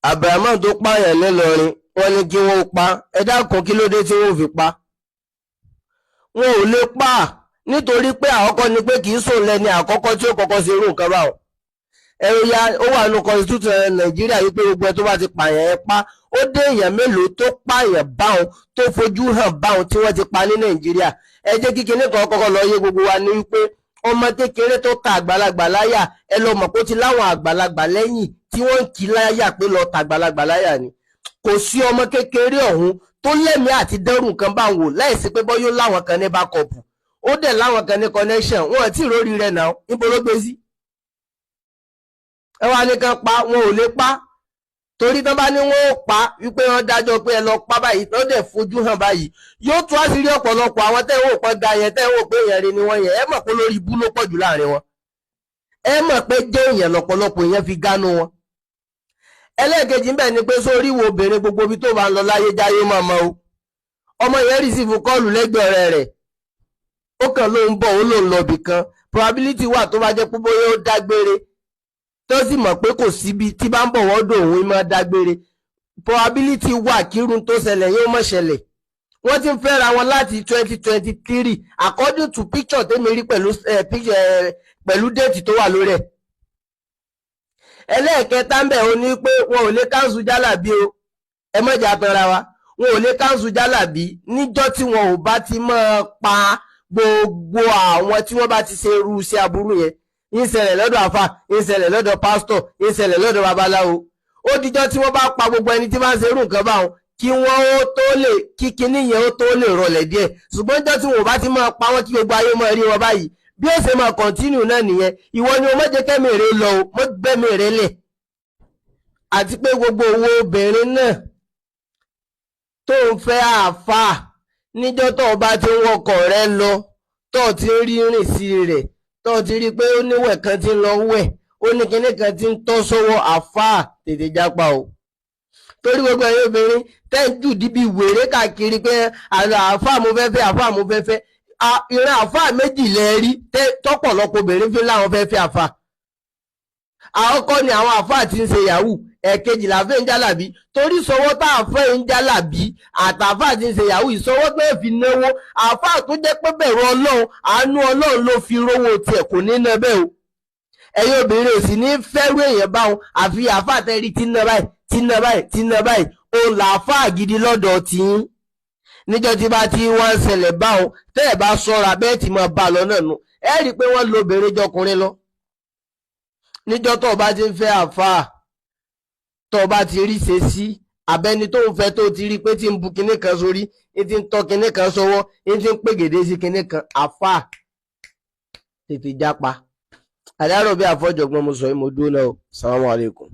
Abrahamu tó pààyàn nílọrin wọ́n ní kí wọ́n pa, ẹ dákun kí ló dé tí wọ́n fi pa? Wọn ò lè pa nítorí pé àkọ́kọ́ ni pé kì í sùn lẹ́ni àkọ́kọ́ tí ó kọ́kọ́ ṣe irú nǹkan báwọn. Ẹ̀rọ ya ó wà nínú constitution Nàìjíríà wípé gbogbo ẹ tó bá ti pààyàn ẹ pa. Ó dé èèyàn mélòó tó pààyàn báwọn tó fojú hàn báwọn tí wọ́n ti pa ní Nàìjíríà. Ẹ jẹ́ kí kinní kan kọ́kọ́ lọ yé gbogbo wa ní wípé ọmọ kékeré tó ta àgbàlagbà láyà, ẹ lọ mọ̀ pé ó ti láwọn àgbàlagbà lẹ́yìn tí wọ́n ń kì í láyà pé lọ ta àgbàlagbà láyà ni. Kò sí ọmọ kékeré ọ̀hún tó lẹ́mìí àti dẹ́rù nǹkan bá wò láìsí pé bọ́ yóò láwọn kan ní bákọ̀pù, ó dẹ̀ láwọn kan ní connection. Wọn ò tí ì rórí rẹ̀ náà, níbo ló gbé sí? Ẹ wá ní kan pa, wọn ò lè pa torí tán bá ní wọn ò pa wípé wọn dájọ́ pé ẹ lọ pa báyìí tó dẹ̀ fojú hàn báyìí yóò tún àṣírí ọ̀pọ̀lọpọ̀ àwọn tẹ́ wò pọ́n ga yẹn tẹ́ wò pé èèyàn rẹ̀ ni wọ́n yẹn. Ẹ mọ̀ pé lórí ibú ló pọ̀ jù láàrin wọn. Ẹ mọ̀ pé jẹ́ èèyàn lọ́pọ̀lọpọ̀ èèyàn fi gánú wọn. Ẹlẹ́ẹ̀kejì ń bẹ̀ ni pé sórí wo obìnrin gbogbo ibi tó bá ń lọ láyé jáyé mọ̀mọ́ o. Ọmọ yẹn rìsífù kọ́ọ̀lù lẹ́gbẹ̀ẹ́ ọ̀rẹ́ rẹ̀, ó kàn ló ń bọ̀ ó lòun lọ bì kan. Probability wà tó bá jẹ́ pé bóyá ó dágbére tó sì mọ̀ pé kò síbi tí bá ń bọ̀ wọ́dọ̀ òun máa dágbére. Probability wà kírun tó ṣẹlẹ̀ yóò mọ̀ ṣẹlẹ̀. Wọ́n ti ń fẹ́ra wọn láti 2023 according to picture tẹ́mi rí pẹ̀lú déètì tó wà lórí ẹ̀. Ẹlẹ́ẹ̀kẹta ń bẹ̀ ó ní pé wọn ò lè káńsù jálàbí o. Ẹ mọ̀jà tanra wa, wọn ò lè káńsù jálàbí níjọ́ tí wọn ò bá ti máa pa gbogbo àwọn tí wọ́n bá ti ṣe irú iṣẹ́ aburú yẹn. Ń ṣẹlẹ̀ lọ́dọ̀ àfà, ń ṣẹlẹ̀ lọ́dọ̀ pásítọ̀, ń ṣẹlẹ̀ lọ́dọ̀ babaláwo. Ó dijọ́ tí wọ́n bá pa gbogbo ẹni tí máa ń ṣe irú nǹkan báwọn kí wọ́n ó tó lè kí kinní yẹn ó tó lè rọlẹ̀ díẹ̀. Ṣùgbọ́n níjọ́ tí wọn ò bá ti máa pa wọ́n kí gbogbo ayé máa rí wọn báyìí bí ó ṣe máa continue náà nìyẹn. Ìwọ ni o má jẹ́ kẹ́mi rẹ lọ o, mo gbẹ́mi rẹ lẹ̀. Àti pé gbogbo owó obìnrin náà tó ń fẹ́ àáfàá níjọ́ tó o bá ti ń wọkọ̀ rẹ lọ tó o ti ń rí rìn sí rẹ̀ tó ti rí pé ó níwẹ̀ kan tí ń lọ wẹ̀ ó ní kinní kan tí ń tọ́ sọ́wọ́ àfáà tètè jápa o. Torí gbogbo ẹ̀yin obìnrin tẹ́ǹjù díbi wèrè káàkiri pé àfáà mo fẹ́ fẹ́ àfáà mo fẹ́ fẹ́ ìran àfáà méjì lẹ́ẹ̀rí tọ́pọ̀lọpọ̀ obìnrin fi láwọn fẹ́ fẹ́ àfáà. Àkọ́kọ́ ni àwọn àfáà tí ń ṣe yahoo, ẹ̀kejì làfẹ́ ń jálàbí. Torí sọwọ́ tá àfẹ́ ń jálàbí àtàfáà tí ń ṣe yahoo ìsọwọ́ pé fi náwó àfáà tó jẹ́ pé bẹ̀rù Ọlọ́run àánú Ọlọ́run ló fi rówó tiẹ̀ kò ní ná bẹ́ẹ̀ o. Ẹ̀yin obìnrin ò sì ní fẹ́rù èèyàn báwọn àfi àfáà tẹ́rí tí ná báyìí tí ná báyìí tí ná báyìí òun làáfáà gidi lọ́dọ̀ tiyín. Níjọ́ tí bá ti wọ́n ṣẹlẹ̀ báwọn tẹ́ ẹ̀ bá ṣọ́ra bẹ́ẹ̀ tí máa bá lọ náà nù ẹ rí i pé wọ́n lo obìnrin jọkùnrin lọ. Níjọ́ tó o bá ti ń fẹ́ àfáà tó o bá ti rí ṣe sí abẹ́ni tó ń fẹ́ tó ti rí pé tí ń bu kinní kan sórí ní ti ń tọ́ kinní kan sọ́wọ́ ní ti ń pègèdè sí kinní kan àfáà tètè jápa. Àdárò bí àfọ́jọ̀gbọ́n mo sọ yìí mo dúró náà o. Assalamu alaikum.